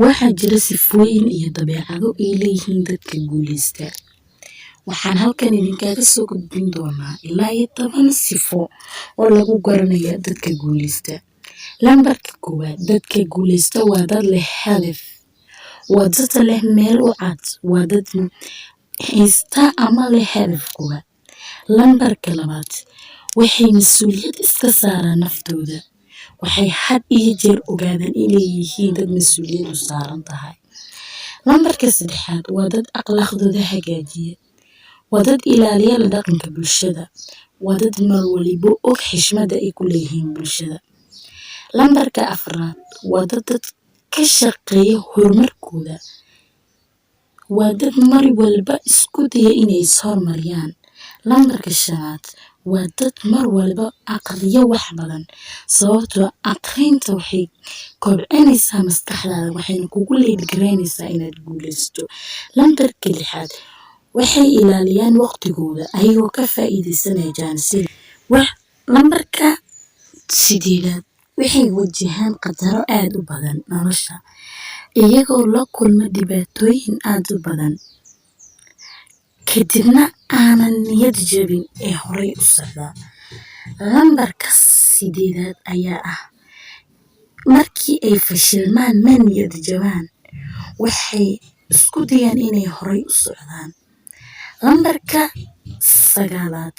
Waxaa jira sifooyin iyo dabeecado ay leeyihiin dadka guuleysta. Waxaan halkan idinkaga soo gudbin doonaa ilaa iyo 10 sifo oo lagu garanayo dadka guuleysta. Lambarka 1, dadka guuleysta waa dad leh hadaf. Waa dad leh meel u cad, waa dad haysta ama leh hadafkooda. Lambarka 2, waxay mas'uuliyad iska saaraan naftooda. Waxay had iyo jeer ogaadaan inay yihiin dad mas'uuliyad u saaran tahay. Lambarka 3, waa dad akhlaaqdooda hagaajiya. Waa dad ilaaliya la dhaqanka bulshada. Waa dad mar waliba og xishmada ay ku leeyihiin bulshada. Lambarka 4, waa dad ka shaqeeya horumarkooda. Waa dad mar walba isku daya inay is-horumariyaan. Lambarka 5, waa dad mar walba aqriya wax badan, sababtoo aqrinta waxay kobcinaysaa maskaxdaada waxayna kugu dhiirigelinaysaa inaad guuleysto. Lambarka 6, waxay ilaaliyaan waqtigooda ayagoo ka faa'iideysanaya jaanisyada. Lambarka 8, waxay wajahaan khataro aad u badan nolosha iyagoo la kulma dhibaatooyin aad u badan, kadibna aanan niyad jabin ee horay u socda. Lambarka 8 ayaa ah markii ay fashilmaan ma niyad jabaan, waxay isku dayaan inay horay u socdaan. Lambarka 9,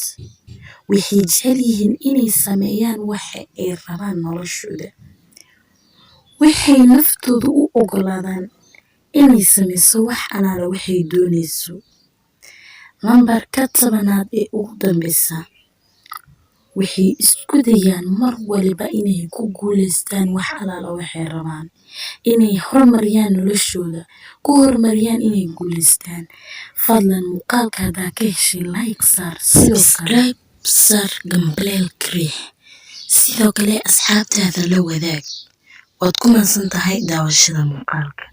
waxay jecel yihiin inay sameeyaan waxa ay rabaan noloshooda. Waxay naftooda u oggolaadaan inay sameyso wax allaala waxay doonayso. Lambarka 10 ee ugu dambeysa, waxay isku dayaan mar waliba inay ku guuleystaan wax allaala waxay rabaan, inay horumariyaan noloshooda, ku horumariyaan inay guuleystaan. Fadlan muuqaalka hadaa ka heshay like saar, subscribe saar, gambaleelka riix, sidoo kale asxaabtaada la wadaag. Waad ku mahadsantahay daawashada muuqaalka.